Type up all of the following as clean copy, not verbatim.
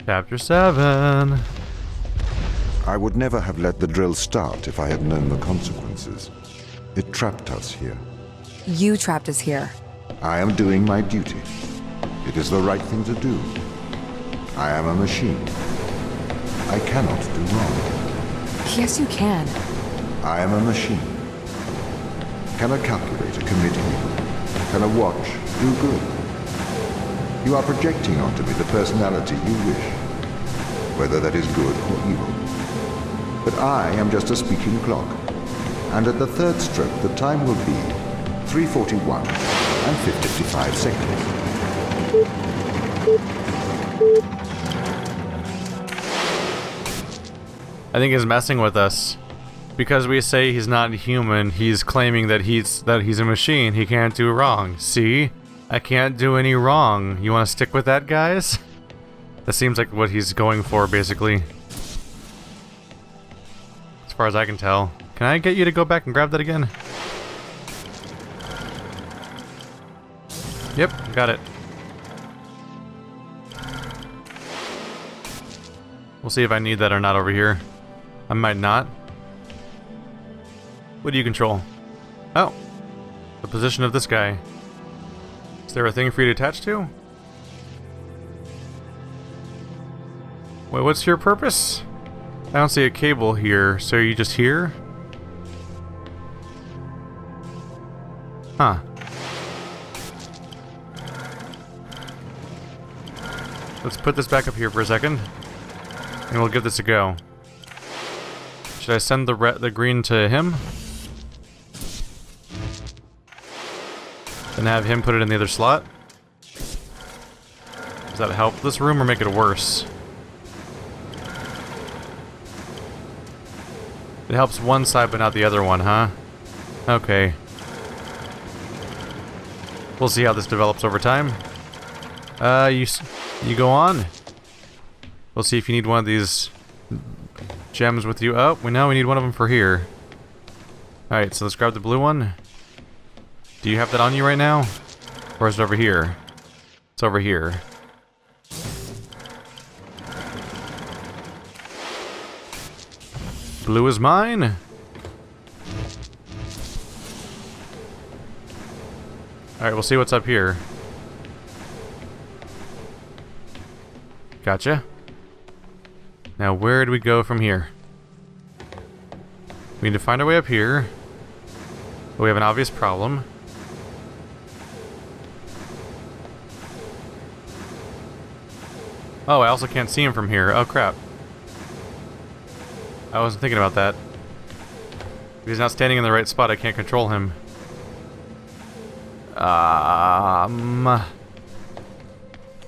Chapter 7. I would never have let the drill start if I had known the consequences. It trapped us here. You trapped us here. I am doing my duty. It is the right thing to do. I am a machine. I cannot do wrong. Yes, you can. I am a machine. Can a calculator commit evil? Can a watch do good? You are projecting onto me the personality you wish, whether that is good or evil. But I am just a speaking clock, and at the third stroke the time will be 3:41 and 55 seconds. I think he's messing with us. Because we say he's not human, he's claiming that he's a machine. He can't do wrong. See? I can't do any wrong. You want to stick with that, guys? That seems like what he's going for, basically. As far as I can tell. Can I get you to go back and grab that again? Yep, got it. We'll see if I need that or not over here. I might not. What do you control? Oh, the position of this guy. Is there a thing for you to attach to? Wait, what's your purpose? I don't see a cable here, so are you just here? Huh. Let's put this back up here for a second, and we'll give this a go. Should I send the green to him? Then have him put it in the other slot? Does that help this room or make it worse? It helps one side but not the other one, huh? Okay. We'll see how this develops over time. You go on. We'll see if you need one of these gems with you. Oh, we need one of them for here. Alright, so let's grab the blue one. Do you have that on you right now? Or is it over here? It's over here. Blue is mine! Alright, we'll see what's up here. Gotcha. Now, where do we go from here? We need to find our way up here. But we have an obvious problem. Oh, I also can't see him from here. Oh, crap. I wasn't thinking about that. If he's not standing in the right spot, I can't control him.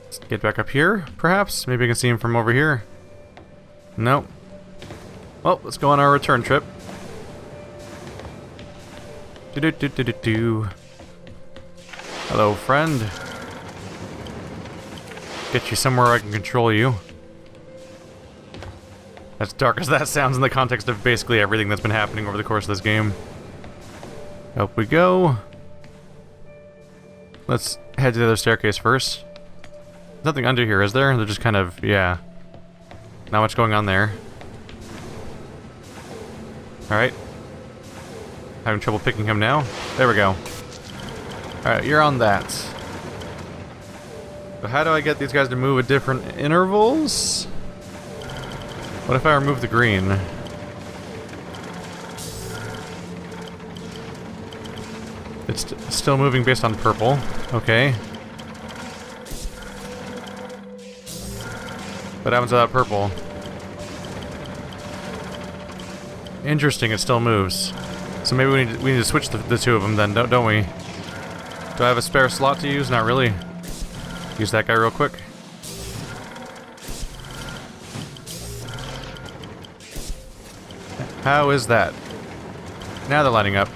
Let's get back up here, perhaps? Maybe I can see him from over here. Nope. Well, let's go on our return trip. Do-do-do-do-do-do. Hello, friend. Get you somewhere I can control you. As dark as that sounds in the context of basically everything that's been happening over the course of this game. Up we go. Let's head to the other staircase first. Nothing under here, is there? They're just kind of, yeah. Not much going on there. Alright. Having trouble picking him now. There we go. Alright, you're on that. So how do I get these guys to move at different intervals? What if I remove the green? It's still moving based on purple. Okay. What happens without purple? Interesting, it still moves. So maybe we need to switch the two of them then, don't we? Do I have a spare slot to use? Not really. Use that guy real quick. How is that? Now they're lining up.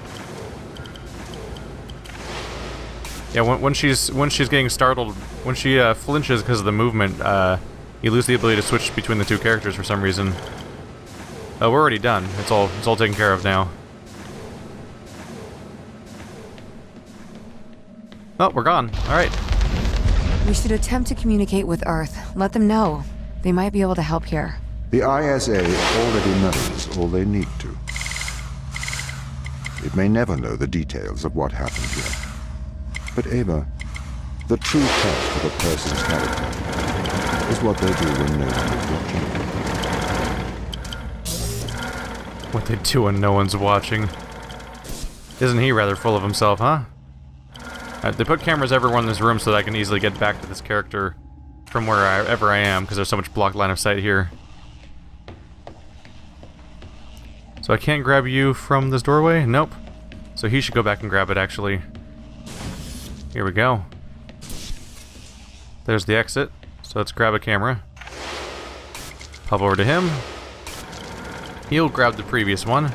Yeah, when she's getting startled, when she flinches because of the movement, you lose the ability to switch between the two characters for some reason. Oh, we're already done. It's all taken care of now. Oh, we're gone. All right. We should attempt to communicate with Earth. Let them know. They might be able to help here. The ISA already knows all they need to. It may never know the details of what happened here. But Ava, the true test of a person's character is what they do when no one is watching. What they do when no one's watching. Isn't he rather full of himself, huh? They put cameras everywhere in this room so that I can easily get back to this character from wherever I am, because there's so much blocked line of sight here. So I can't grab you from this doorway? Nope. So he should go back and grab it, actually. Here we go. There's the exit. So let's grab a camera. Pop over to him. He'll grab the previous one.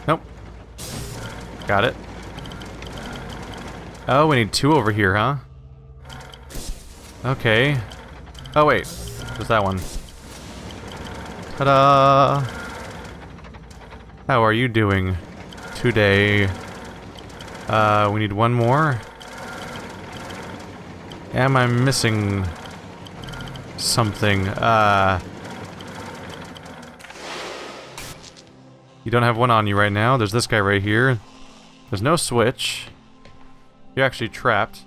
Nope. Got it. Oh, we need 2 over here, huh? Okay. Oh, wait. There's that one. Ta-da! How are you doing today? We need 1 more. Am I missing something? You don't have one on you right now. There's this guy right here. There's no switch. You're actually trapped.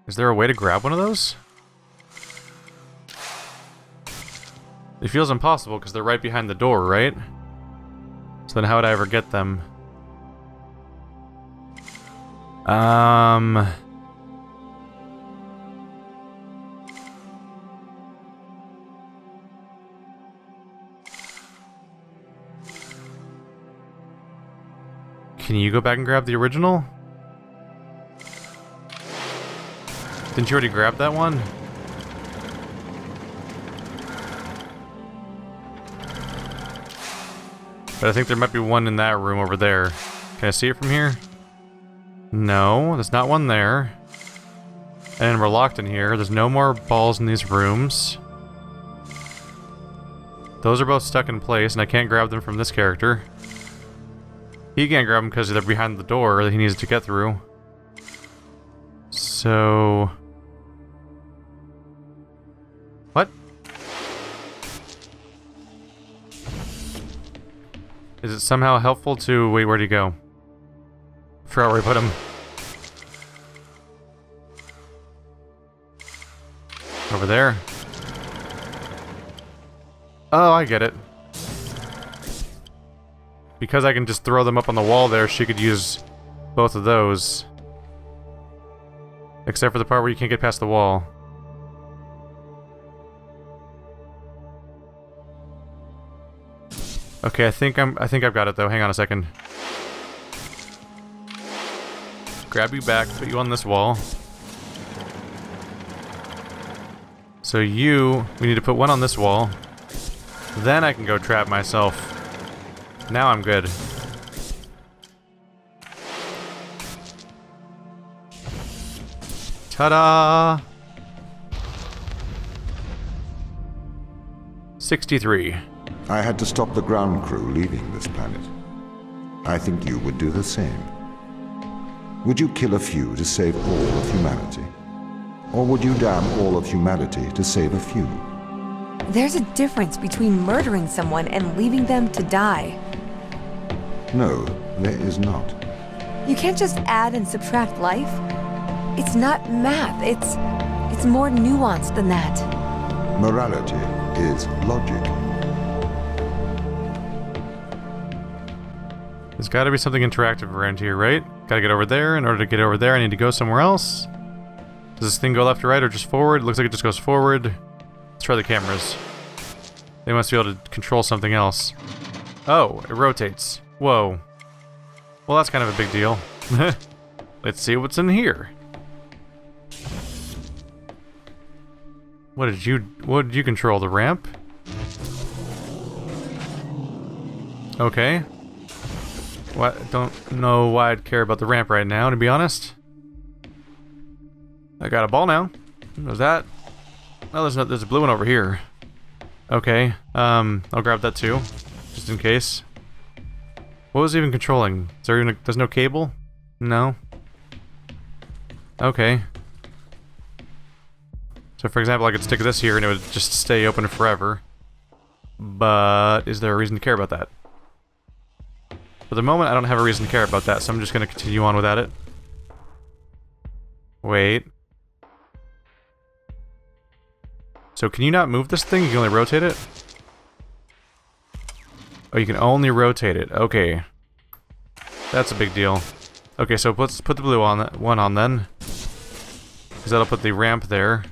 Is there a way to grab one of those? It feels impossible because they're right behind the door, right? So then how would I ever get them? Can you go back and grab the original? Didn't you already grab that one? But I think there might be one in that room over there. Can I see it from here? No, there's not one there. And we're locked in here. There's no more balls in these rooms. Those are both stuck in place, and I can't grab them from this character. He can't grab them because they're behind the door that he needs to get through. So... what? Is it somehow helpful to... wait, where'd he go? Forgot where I put him. Over there. Oh, I get it. Because I can just throw them up on the wall there, she could use both of those. Except for the part where you can't get past the wall. Okay, I think I've got it though. Hang on a second. Grab you back, put you on this wall. So we need to put one on this wall. Then I can go trap myself. Now I'm good. Ta-da! 63. I had to stop the ground crew leaving this planet. I think you would do the same. Would you kill a few to save all of humanity? Or would you damn all of humanity to save a few? There's a difference between murdering someone and leaving them to die. No, there is not. You can't just add and subtract life. It's not math. It's more nuanced than that. Morality is logic. There's gotta be something interactive around here, right? Gotta get over there. In order to get over there, I need to go somewhere else. Does this thing go left or right or just forward? It looks like it just goes forward. Let's try the cameras. They must be able to control something else. Oh, it rotates. Whoa. Well, that's kind of a big deal. Let's see what's in here. What did you control? The ramp? Okay. What? Don't know why I'd care about the ramp right now, to be honest. I got a ball now. There's that. Oh, there's a blue one over here. Okay. I'll grab that too, just in case. What was even controlling? Is there there's no cable? No. Okay. So for example, I could stick this here and it would just stay open forever. But is there a reason to care about that? For the moment, I don't have a reason to care about that, so I'm just going to continue on without it. Wait. So can you not move this thing? You can only rotate it? Oh, you can only rotate it. Okay. That's a big deal. Okay, so let's put the blue one on then. Because that'll put the ramp there.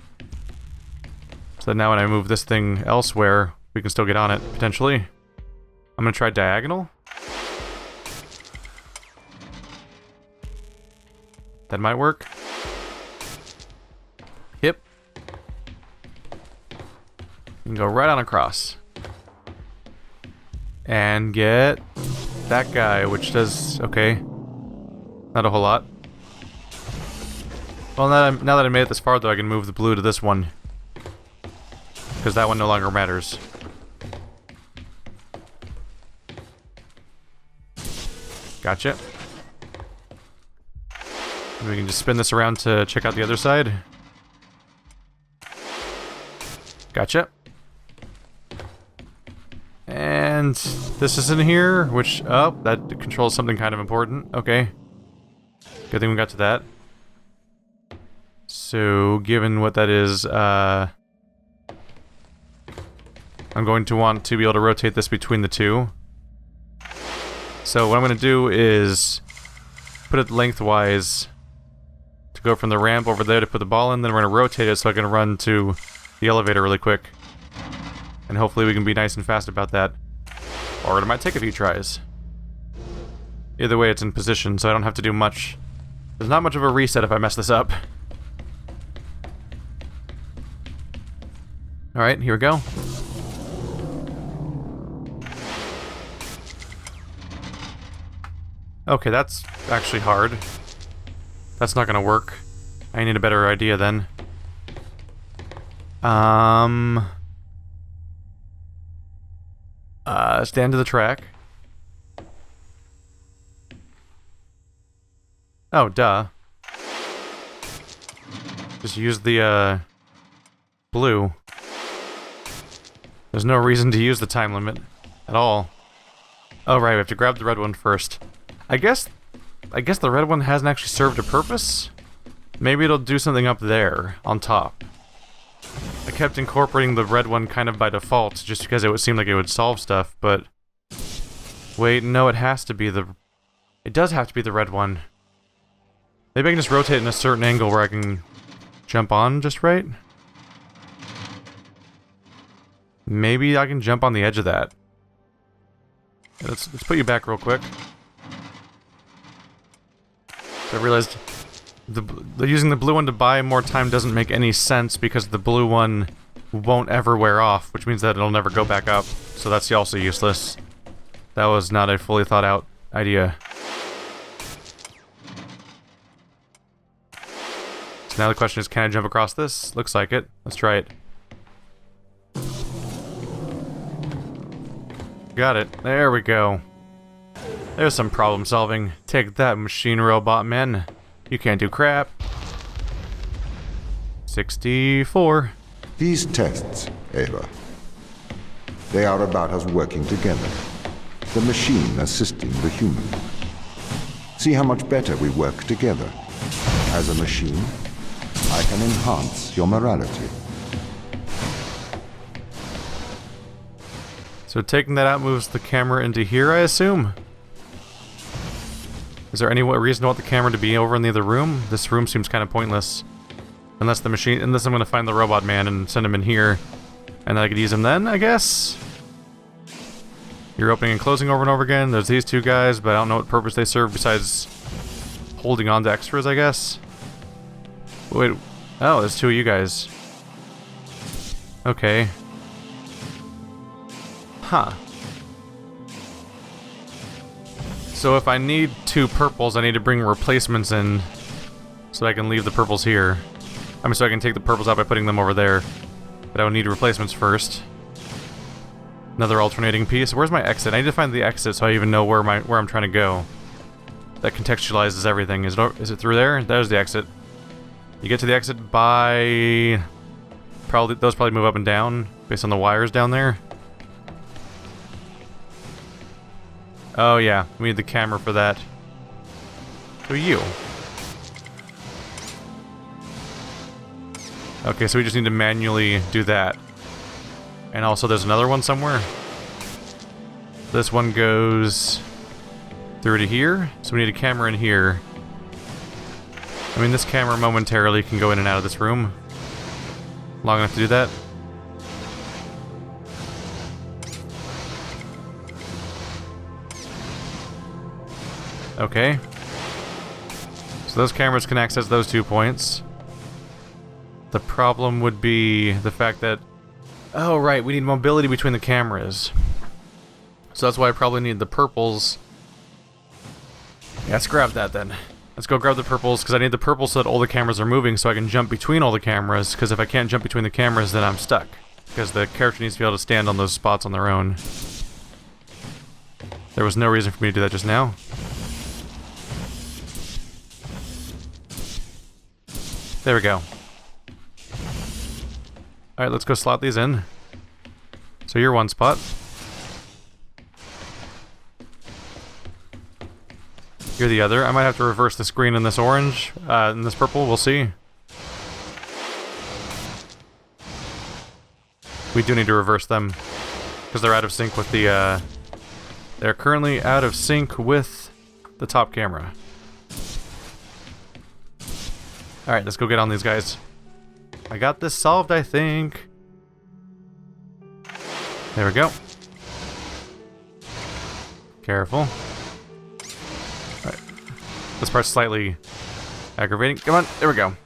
So that now when I move this thing elsewhere, we can still get on it, potentially. I'm gonna try diagonal. That might work. Yep. You can go right on across. And get that guy, which does okay. Not a whole lot. Well, now that I made it this far, though, I can move the blue to this one. Because that one no longer matters. Gotcha. And we can just spin this around to check out the other side. Gotcha. And this is in here, which, oh, that controls something kind of important. Okay. Good thing we got to that. So, given what that is, I'm going to want to be able to rotate this between the two. So what I'm going to do is put it lengthwise to go from the ramp over there to put the ball in, then we're going to rotate it so I can run to the elevator really quick. And hopefully we can be nice and fast about that. Or it might take a few tries. Either way, it's in position, so I don't have to do much. There's not much of a reset if I mess this up. Alright, here we go. Okay, that's actually hard. That's not gonna work. I need a better idea then. Stand to the track. Oh, duh. Just use the, blue. There's no reason to use the time limit at all. Oh, right, we have to grab the red one first. I guess the red one hasn't actually served a purpose. Maybe it'll do something up there, on top. I kept incorporating the red one kind of by default, just because it would seem like it would solve stuff, but... Wait, no, it has to be the... It does have to be the red one. Maybe I can just rotate in a certain angle where I can jump on just right? Maybe I can jump on the edge of that. Let's put you back real quick. I realized using the blue one to buy more time doesn't make any sense because the blue one won't ever wear off, which means that it'll never go back up. So that's also useless. That was not a fully thought out idea. So now the question is, can I jump across this? Looks like it. Let's try it. Got it. There we go. There's some problem solving. Take that, machine robot man. You can't do crap. 64. These tests, Ava, they are about us working together. The machine assisting the human. See how much better we work together. As a machine, I can enhance your morality. So taking that out moves the camera into here, I assume? Is there any reason to want the camera to be over in the other room? This room seems kind of pointless. Unless I'm going to find the robot man and send him in here. And then I could use him then, I guess? You're opening and closing over and over again. There's these two guys, but I don't know what purpose they serve besides holding on to extras, I guess. Wait, oh, there's two of you guys. Okay. Huh. So if I need two purples, I need to bring replacements in so I can leave the purples here. I mean, so I can take the purples out by putting them over there. But I would need replacements first. Another alternating piece. Where's my exit? I need to find the exit so I even know where I'm trying to go. That contextualizes everything. Is it through there? There's the exit. You get to the exit by... Those probably move up and down based on the wires down there. Oh yeah, we need the camera for that. Who are you? Okay, so we just need to manually do that. And also there's another one somewhere. This one goes through to here, so we need a camera in here. I mean, this camera momentarily can go in and out of this room. Long enough to do that. Okay. So those cameras can access those 2 points. The problem would be the fact that... Oh, right, we need mobility between the cameras. So that's why I probably need the purples. Yeah, let's grab that then. Let's go grab the purples, because I need the purples so that all the cameras are moving so I can jump between all the cameras, because if I can't jump between the cameras, then I'm stuck. Because the character needs to be able to stand on those spots on their own. There was no reason for me to do that just now. There we go. Alright, let's go slot these in. So you're one spot. You're the other. I might have to reverse this green and this orange, and this purple, we'll see. We do need to reverse them, because they're out of sync with the, they're currently out of sync with the top camera. Alright, let's go get on these guys. I got this solved, I think. There we go. Careful. Alright. This part's slightly aggravating. Come on, there we go.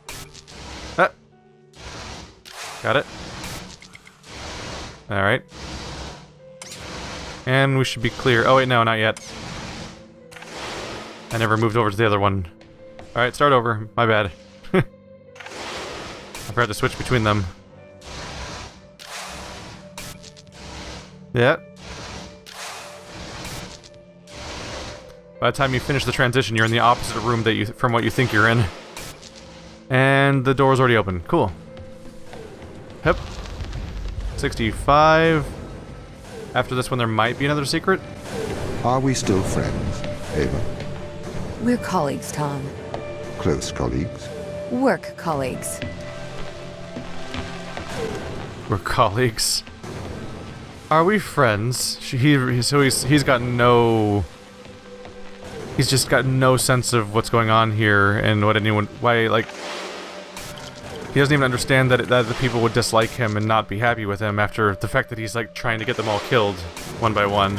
Ah. Got it. Alright. And we should be clear. Oh wait, no, not yet. I never moved over to the other one. Alright, start over. My bad. I forgot to switch between them. Yeah. By the time you finish the transition, you're in the opposite room that from what you think you're in. And the door's already open. Cool. Yep. 65. After this one, there might be another secret. Are we still friends, Ava? We're colleagues, Tom. Close colleagues? Work colleagues. We're colleagues. Are we friends? He's got no... He's just got no sense of what's going on here and why, like... He doesn't even understand that the people would dislike him and not be happy with him after the fact that he's, like, trying to get them all killed, one by one.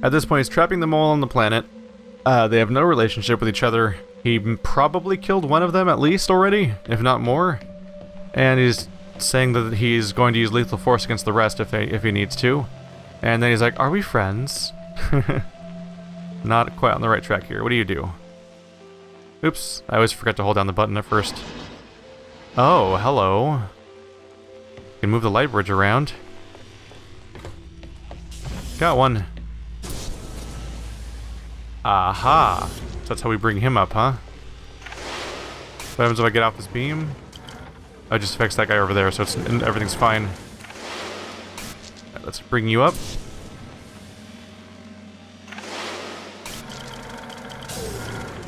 At this point, he's trapping them all on the planet. They have no relationship with each other. He probably killed one of them at least already, if not more. And he's saying that he's going to use lethal force against the rest if he needs to. And then he's like, are we friends? Not quite on the right track here. What do you do? Oops, I always forget to hold down the button at first. Oh, hello. You can move the light bridge around. Got one. Aha! So that's how we bring him up, huh? What happens if I get off this beam? I just fixed that guy over there, so everything's fine. Right, let's bring you up.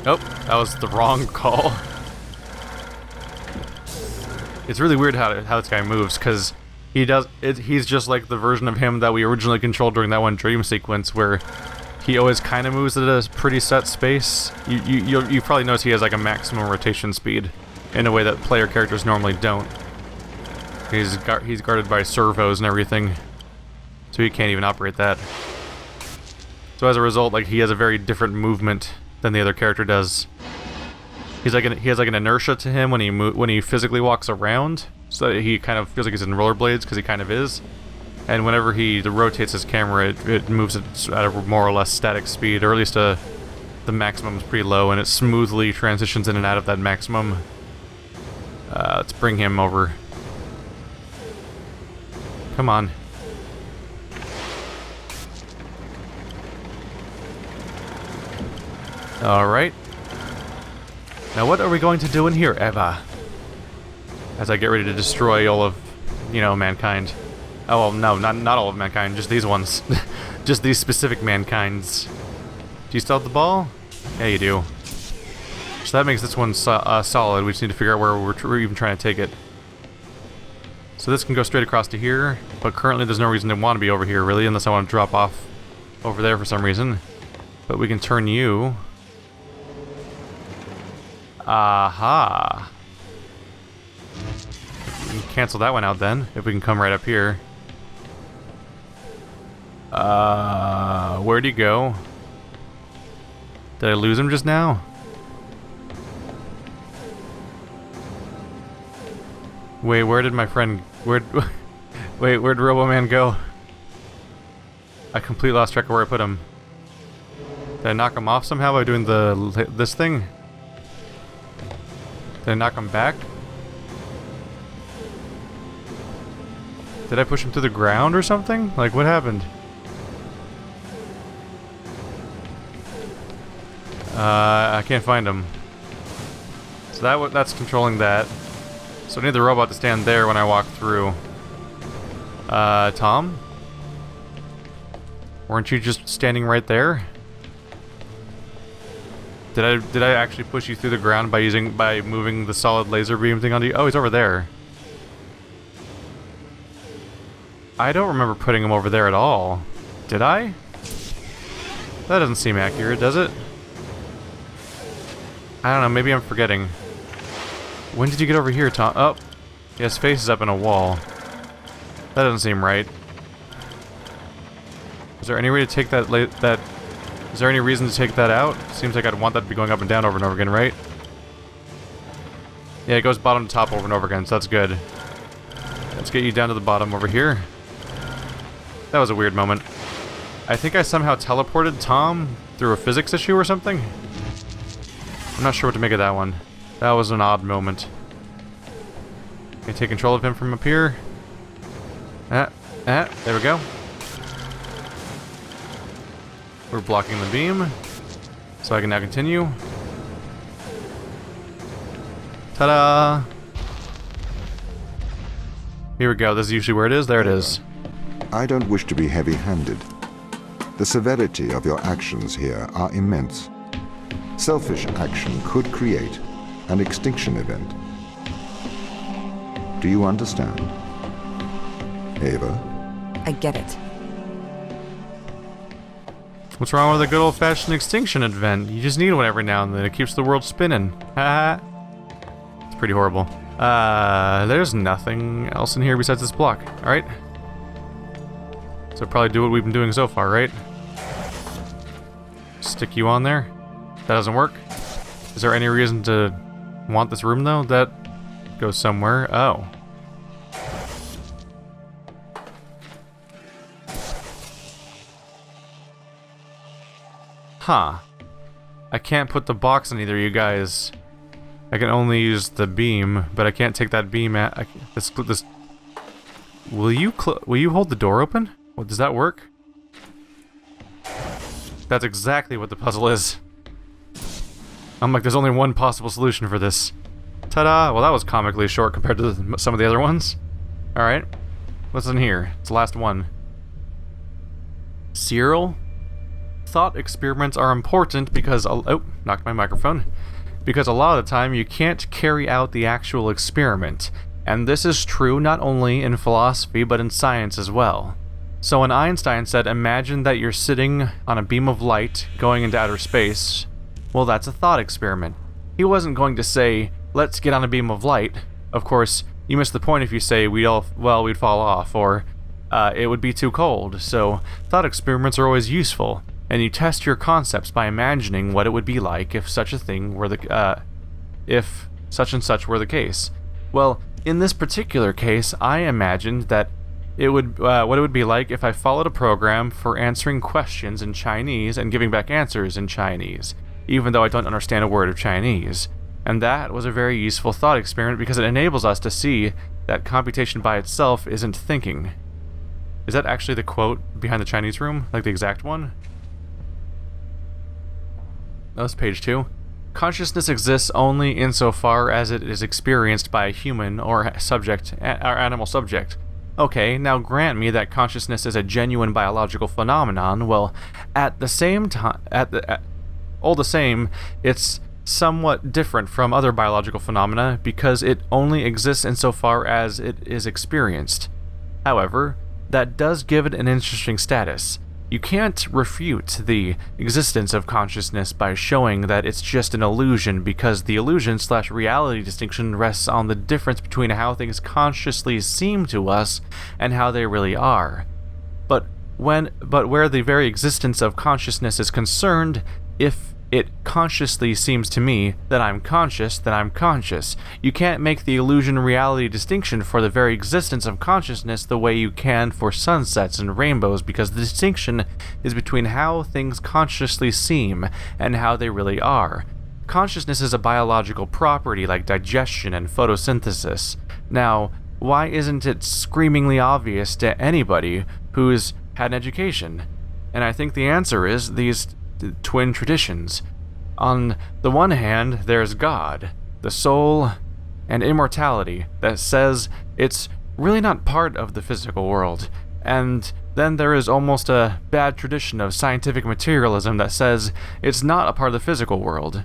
Oh, that was the wrong call. It's really weird how this guy moves, because he's just like the version of him that we originally controlled during that one dream sequence, where he always kind of moves at a pretty set space. You probably notice he has like a maximum rotation speed in a way that player characters normally don't. He's guarded by servos and everything, so he can't even operate that. So as a result, like, he has a very different movement than the other character does. He has like an inertia to him when he physically walks around, so he kind of feels like he's in rollerblades, because he kind of is. And whenever he rotates his camera, it moves at a more or less static speed, or at least the maximum is pretty low, and it smoothly transitions in and out of that maximum. Let's bring him over. Come on. Alright. Now what are we going to do in here, Ava? As I get ready to destroy all of, you know, mankind. Oh, well, no, not all of mankind, just these ones. Just these specific mankinds. Do you still have the ball? Yeah, you do. So that makes this one solid. We just need to figure out where we're even trying to take it. So this can go straight across to here, but currently there's no reason to want to be over here, really, unless I want to drop off over there for some reason. But we can turn you. Aha. We can cancel that one out then, if we can come right up here. Where'd he go? Did I lose him just now? Wait, where did my friend... Wait, where'd Robo-Man go? I completely lost track of where I put him. Did I knock him off somehow by doing this thing? Did I knock him back? Did I push him to the ground or something? Like, what happened? I can't find him. So that's controlling that. So I need the robot to stand there when I walk through. Tom? Weren't you just standing right there? Did I actually push you through the ground by moving the solid laser beam thing onto you? Oh, he's over there. I don't remember putting him over there at all. Did I? That doesn't seem accurate, does it? I don't know, maybe I'm forgetting. When did you get over here, Tom? Oh, yeah, his face is up in a wall. That doesn't seem right. Is there any way to take that? Is there any reason to take that out? Seems like I'd want that to be going up and down over and over again, right? Yeah, it goes bottom to top over and over again, so that's good. Let's get you down to the bottom over here. That was a weird moment. I think I somehow teleported Tom through a physics issue or something. I'm not sure what to make of that one. That was an odd moment. Can I take control of him from up here? There we go. We're blocking the beam, so I can now continue. Ta-da! Here we go. This is usually where it is. There it is. I don't wish to be heavy-handed. The severity of your actions here are immense. Selfish action could create an extinction event. Do you understand? Ava? I get it. What's wrong with a good old-fashioned extinction event? You just need one every now and then. It keeps the world spinning. Haha. It's pretty horrible. There's nothing else in here besides this block. Alright. So probably do what we've been doing so far, right? Stick you on there. That doesn't work. Is there any reason to want this room, though? That goes somewhere. Oh. Huh. I can't put the box on either of you guys. I can only use the beam, but I can't take that beam at... This... Will you hold the door open? Well, does that work? That's exactly what the puzzle is. I'm like, there's only one possible solution for this. Ta-da! Well, that was comically short compared to some of the other ones. Alright. What's in here? It's the last one. Cyril? Thought experiments are important because... Oh, knocked my microphone. Because a lot of the time you can't carry out the actual experiment. And this is true not only in philosophy, but in science as well. So when Einstein said, imagine that you're sitting on a beam of light going into outer space, well, that's a thought experiment. He wasn't going to say, let's get on a beam of light. Of course, you miss the point if you say we'd fall off, or it would be too cold. So thought experiments are always useful, and you test your concepts by imagining what it would be like if such a thing were if such and such were the case. Well, in this particular case, I imagined that it would what it would be like if I followed a program for answering questions in Chinese and giving back answers in Chinese, even though I don't understand a word of Chinese. And that was a very useful thought experiment because it enables us to see that computation by itself isn't thinking. Is that actually the quote behind the Chinese room? Like the exact one? That was page 2. Consciousness exists only insofar as it is experienced by a human or animal subject. Okay, now grant me that consciousness is a genuine biological phenomenon. Well, at the same time, all the same, it's somewhat different from other biological phenomena because it only exists insofar as it is experienced. However, that does give it an interesting status. You can't refute the existence of consciousness by showing that it's just an illusion, because the illusion/reality distinction rests on the difference between how things consciously seem to us and how they really are. But where the very existence of consciousness is concerned, if it consciously seems to me that I'm conscious, then I'm conscious. You can't make the illusion-reality distinction for the very existence of consciousness the way you can for sunsets and rainbows, because the distinction is between how things consciously seem and how they really are. Consciousness is a biological property like digestion and photosynthesis. Now, why isn't it screamingly obvious to anybody who's had an education? And I think the answer is these twin traditions. On the one hand, there's God, the soul, and immortality that says it's really not part of the physical world. And then there is almost a bad tradition of scientific materialism that says it's not a part of the physical world.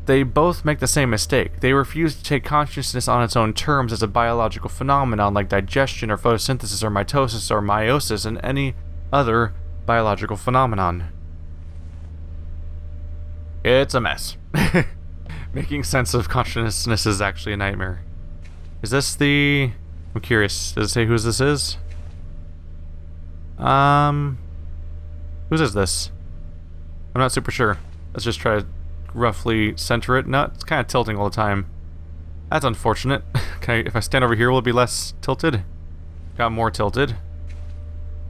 They both make the same mistake. They refuse to take consciousness on its own terms as a biological phenomenon like digestion or photosynthesis or mitosis or meiosis and any other biological phenomenon. It's a mess. Making sense of consciousness is actually a nightmare. Is this the... I'm curious. Does it say whose this is? Whose is this? I'm not super sure. Let's just try to roughly center it. No, it's kind of tilting all the time. That's unfortunate. If I stand over here, will it be less tilted? Got more tilted.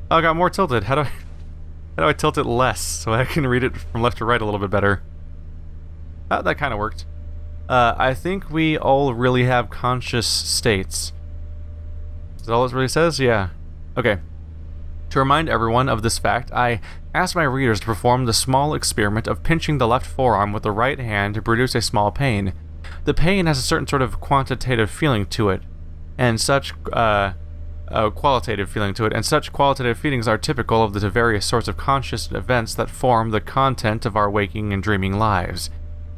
Oh, got more tilted. How do I tilt it less so I can read it from left to right a little bit better? That kind of worked. I think we all really have conscious states. Is that all it really says? Yeah. Okay. To remind everyone of this fact, I asked my readers to perform the small experiment of pinching the left forearm with the right hand to produce a small pain. The pain has a certain sort of quantitative feeling to it, and such qualitative feeling to it, and such qualitative feelings are typical of the various sorts of conscious events that form the content of our waking and dreaming lives.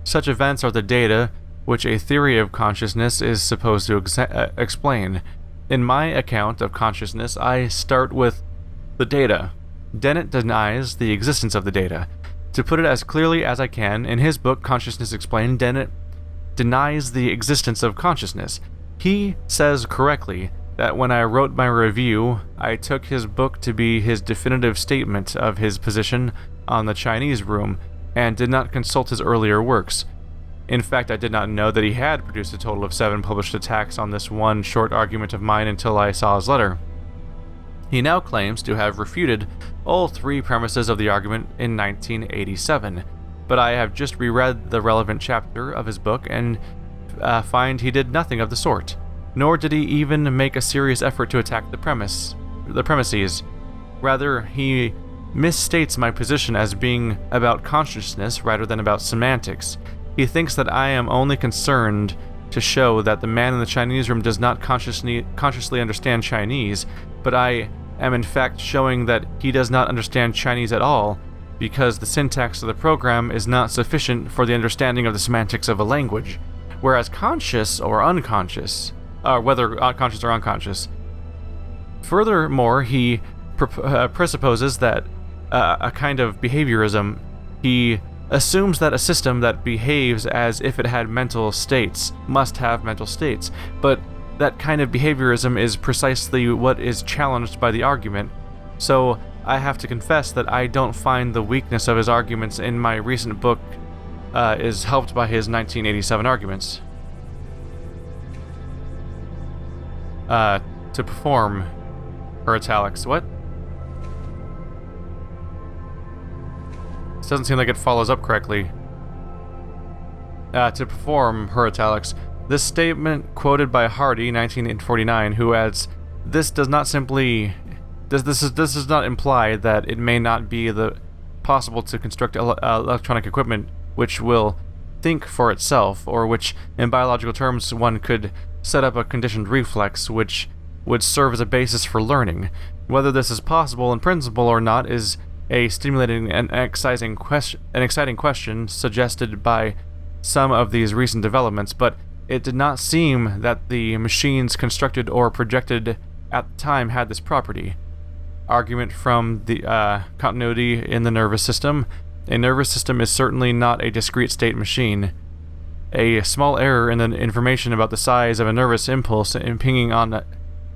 Such events are the data which a theory of consciousness is supposed to explain. In my account of consciousness, I start with the data. Dennett denies the existence of the data. To put it as clearly as I can, in his book Consciousness Explained, Dennett denies the existence of consciousness. He says correctly that when I wrote my review, I took his book to be his definitive statement of his position on the Chinese room, and did not consult his earlier works. In fact, I did not know that he had produced a total of 7 published attacks on this one short argument of mine until I saw his letter. He now claims to have refuted all 3 premises of the argument in 1987, but I have just reread the relevant chapter of his book and find he did nothing of the sort, nor did he even make a serious effort to attack the premises. Rather, he misstates my position as being about consciousness rather than about semantics. He thinks that I am only concerned to show that the man in the Chinese room does not consciously understand Chinese, but I am in fact showing that he does not understand Chinese at all, because the syntax of the program is not sufficient for the understanding of the semantics of a language, whereas conscious or unconscious, whether conscious or unconscious. Furthermore, he presupposes that a kind of behaviorism. He assumes that a system that behaves as if it had mental states must have mental states, but that kind of behaviorism is precisely what is challenged by the argument. So I have to confess that I don't find the weakness of his arguments in my recent book is helped by his 1987 arguments. To perform her italics. What? This doesn't seem like it follows up correctly. To perform her italics. This statement quoted by Hardy, 1949, who adds, "This does not simply... This does not imply that it may not be possible to construct electronic equipment which will think for itself, or which, in biological terms, one could set up a conditioned reflex, which would serve as a basis for learning. Whether this is possible in principle or not is a stimulating and exciting question suggested by some of these recent developments, but it did not seem that the machines constructed or projected at the time had this property. Argument from the continuity in the nervous system. A nervous system is certainly not a discrete state machine. A small error in the information about the size of a nervous impulse impinging on a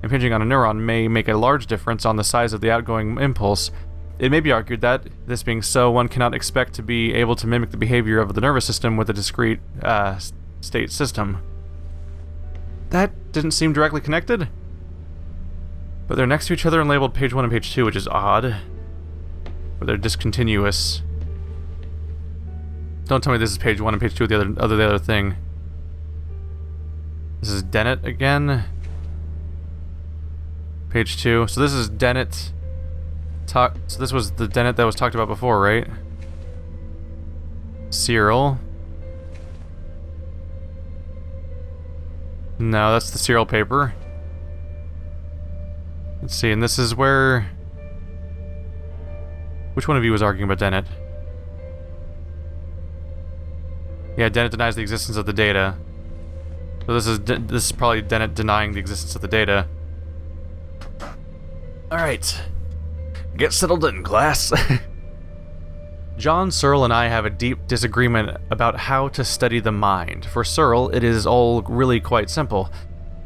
neuron may make a large difference on the size of the outgoing impulse. It may be argued that, this being so, one cannot expect to be able to mimic the behavior of the nervous system with a discrete state system. That didn't seem directly connected, but they're next to each other and labeled page 1 and page 2, which is odd. But they're discontinuous. Don't tell me this is page 1 and page 2 of the other thing. This is Dennett again. Page 2. So this is Dennett. So this was the Dennett that was talked about before, right? Cyril. No, that's the serial paper. Let's see, and this is where... Which one of you was arguing about Dennett? Yeah, Dennett denies the existence of the data. So this is probably Dennett denying the existence of the data. Alright. Get settled in, class. John Searle and I have a deep disagreement about how to study the mind. For Searle, it is all really quite simple.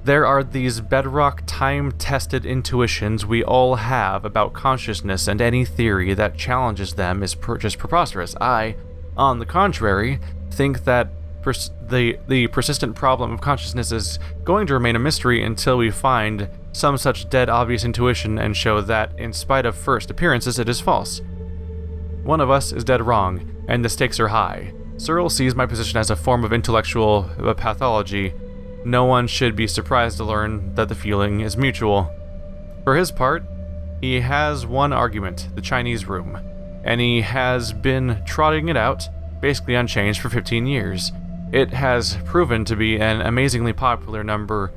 There are these bedrock, time-tested intuitions we all have about consciousness, and any theory that challenges them is just preposterous. I, on the contrary, think that the persistent problem of consciousness is going to remain a mystery until we find some such dead obvious intuition and show that, in spite of first appearances, it is false. One of us is dead wrong, and the stakes are high. Searle sees my position as a form of intellectual pathology. No one should be surprised to learn that the feeling is mutual. For his part, he has one argument, the Chinese room, and he has been trotting it out, basically unchanged, for 15 years. It has proven to be an amazingly popular number.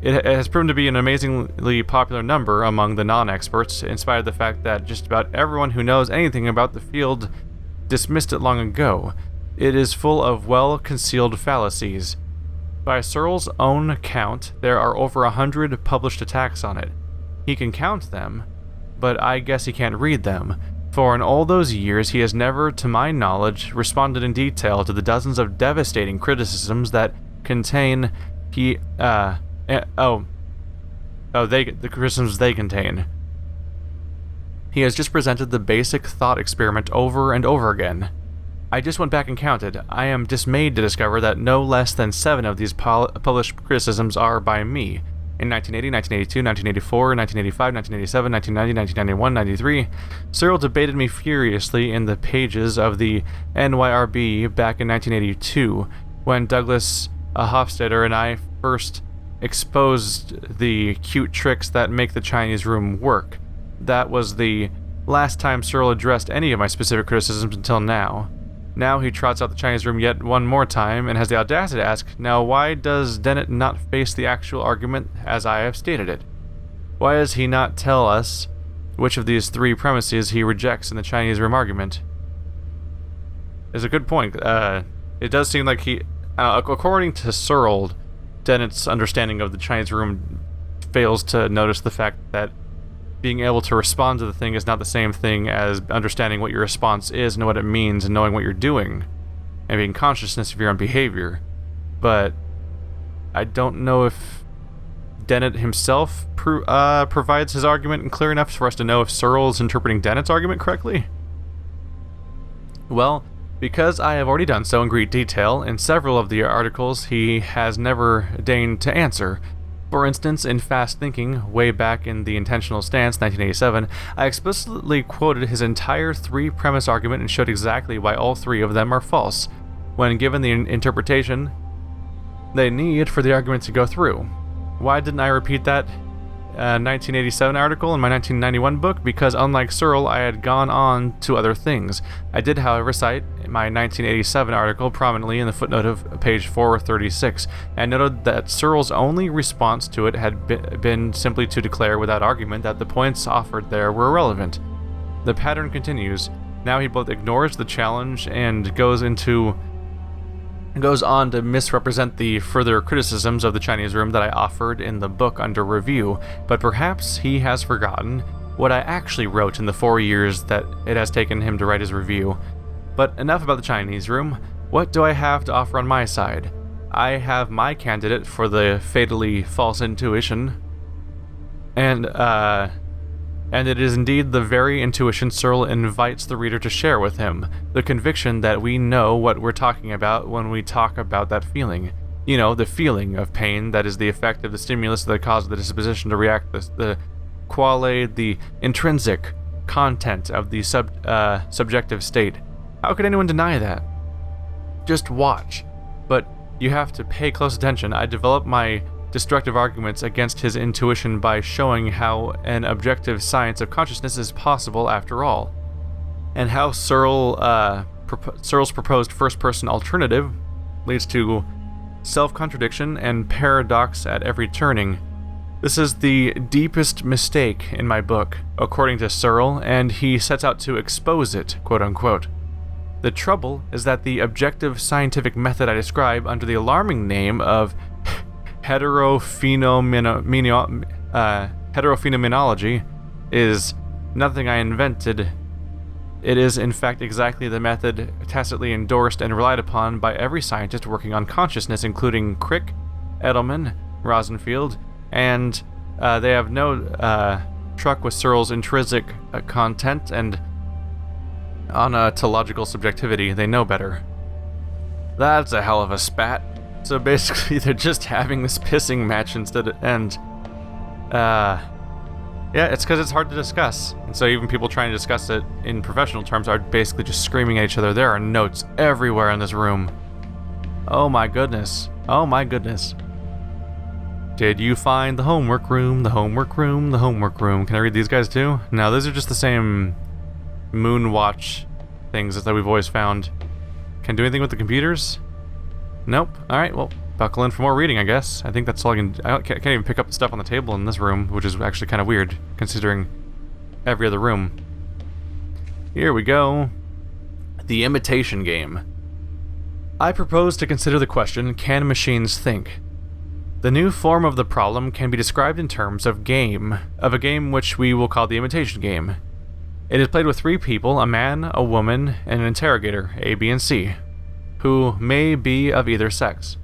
It has proven to be an amazingly popular number among the non-experts, in spite of the fact that just about everyone who knows anything about the field dismissed it long ago. It is full of well-concealed fallacies. By Searle's own count, there are over 100 published attacks on it. He can count them, but I guess he can't read them, for in all those years he has never, to my knowledge, responded in detail to the dozens of devastating criticisms that contain the criticisms they contain. He has just presented the basic thought experiment over and over again. I just went back and counted. I am dismayed to discover that no less than 7 of these published criticisms are by me. In 1980, 1982, 1984, 1985, 1987, 1990, 1991, 1993, Searle debated me furiously in the pages of the NYRB back in 1982, when Douglas Hofstadter and I first exposed the cute tricks that make the Chinese room work. That was the last time Searle addressed any of my specific criticisms until now. Now he trots out the Chinese room yet one more time and has the audacity to ask, now why does Dennett not face the actual argument as I have stated it? Why does he not tell us which of these 3 premises he rejects in the Chinese room argument? It's a good point. It does seem like he, according to Searle, Dennett's understanding of the Chinese room fails to notice the fact that being able to respond to the thing is not the same thing as understanding what your response is and what it means and knowing what you're doing and being consciousness of your own behavior. But I don't know if Dennett himself provides his argument clear enough for us to know if Searle's interpreting Dennett's argument correctly. Well, because I have already done so in great detail in several of the articles he has never deigned to answer. For instance, in Fast Thinking, way back in The Intentional Stance, 1987, I explicitly quoted his entire 3-premise argument and showed exactly why all 3 of them are false, when given the interpretation they need for the argument to go through. Why didn't I repeat that 1987 article and my 1991 book because, unlike Searle, I had gone on to other things. I did, however, cite my 1987 article prominently in the footnote of page 436, and noted that Searle's only response to it had been simply to declare without argument that the points offered there were irrelevant. The pattern continues. Now he both ignores the challenge and goes on to misrepresent the further criticisms of the Chinese room that I offered in the book under review, but perhaps he has forgotten what I actually wrote in the 4 years that it has taken him to write his review. But enough about the Chinese room. What do I have to offer on my side? I have my candidate for the fatally false intuition, and it is indeed the very intuition Searle invites the reader to share with him, the conviction that we know what we're talking about when we talk about that feeling. You know, the feeling of pain that is the effect of the stimulus that causes the disposition to react, the quale, the intrinsic content of the subjective state. How could anyone deny that? Just watch. But you have to pay close attention. I develop my destructive arguments against his intuition by showing how an objective science of consciousness is possible after all, and how Searle's proposed first-person alternative leads to self-contradiction and paradox at every turning. This is the deepest mistake in my book, according to Searle, and he sets out to expose it, quote-unquote. The trouble is that the objective scientific method I describe under the alarming name of heterophenomenology is nothing I invented. It is, in fact, exactly the method tacitly endorsed and relied upon by every scientist working on consciousness, including Crick, Edelman, Rosenfield, and they have no truck with Searle's intrinsic content and ontological subjectivity. They know better. That's a hell of a spat. So basically, they're just having this pissing match yeah, it's because it's hard to discuss. And so even people trying to discuss it in professional terms are basically just screaming at each other. There are notes everywhere in this room. Oh my goodness. Oh my goodness. Did you find the homework room, the homework room, the homework room? Can I read these guys too? No, those are just the same Moonwatch things that we've always found. Can I do anything with the computers? Nope. Alright, well, buckle in for more reading, I guess. I think that's all I can't even pick up the stuff on the table in this room, which is actually kind of weird, considering every other room. Here we go. The imitation game. I propose to consider the question, can machines think? The new form of the problem can be described in terms of a game which we will call the imitation game. It is played with 3 people, a man, a woman, and an interrogator, A, B, and C, who may be of either sex.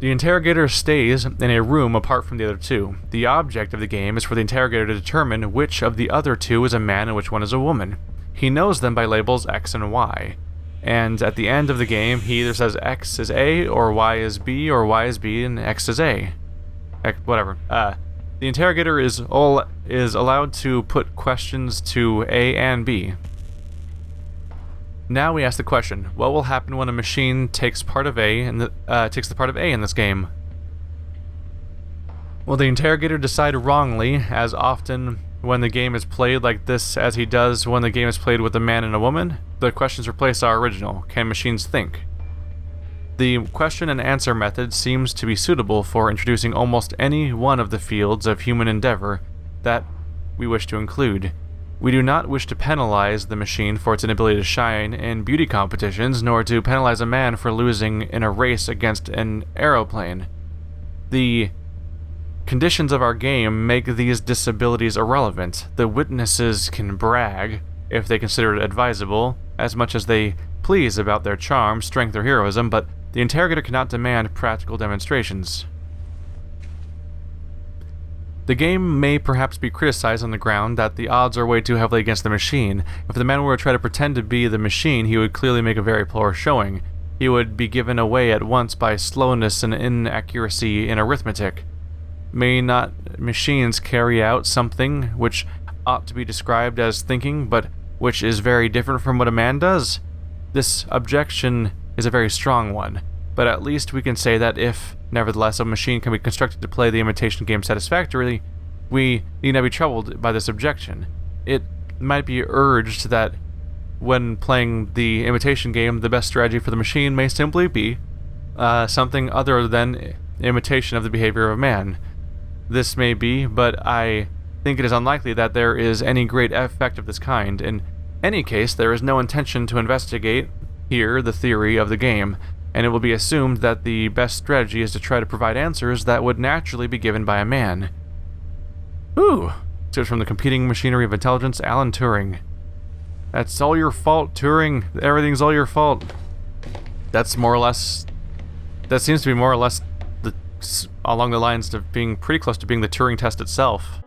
The interrogator stays in a room apart from the other 2. The object of the game is for the interrogator to determine which of the other 2 is a man and which one is a woman. He knows them by labels X and Y, and at the end of the game he either says X is A, or Y is B, or Y is B and X is A. Whatever. The interrogator is allowed to put questions to A and B. Now we ask the question, what will happen when a machine takes part of A and takes the part of A in this game? Will the interrogator decide wrongly as often when the game is played like this as he does when the game is played with a man and a woman? The questions replace our original. Can machines think? The question and answer method seems to be suitable for introducing almost any one of the fields of human endeavor that we wish to include. We do not wish to penalize the machine for its inability to shine in beauty competitions, nor to penalize a man for losing in a race against an aeroplane. The conditions of our game make these disabilities irrelevant. The witnesses can brag, if they consider it advisable, as much as they please about their charm, strength, or heroism, but the interrogator cannot demand practical demonstrations. The game may perhaps be criticized on the ground that the odds are way too heavily against the machine. If the man were to try to pretend to be the machine, he would clearly make a very poor showing. He would be given away at once by slowness and inaccuracy in arithmetic. May not machines carry out something which ought to be described as thinking, but which is very different from what a man does? This objection is a very strong one, but at least we can say that if Nevertheless, a machine can be constructed to play the imitation game satisfactorily. We need not be troubled by this objection. It might be urged that when playing the imitation game, the best strategy for the machine may simply be something other than imitation of the behavior of man. This may be, but I think it is unlikely that there is any great effect of this kind. In any case, there is no intention to investigate here the theory of the game, and it will be assumed that the best strategy is to try to provide answers that would naturally be given by a man. Ooh, tips from the competing machinery of intelligence, Alan Turing. That's all your fault, Turing. Everything's all your fault. That's more or less... That seems to be more or less along the lines of being pretty close to being the Turing test itself.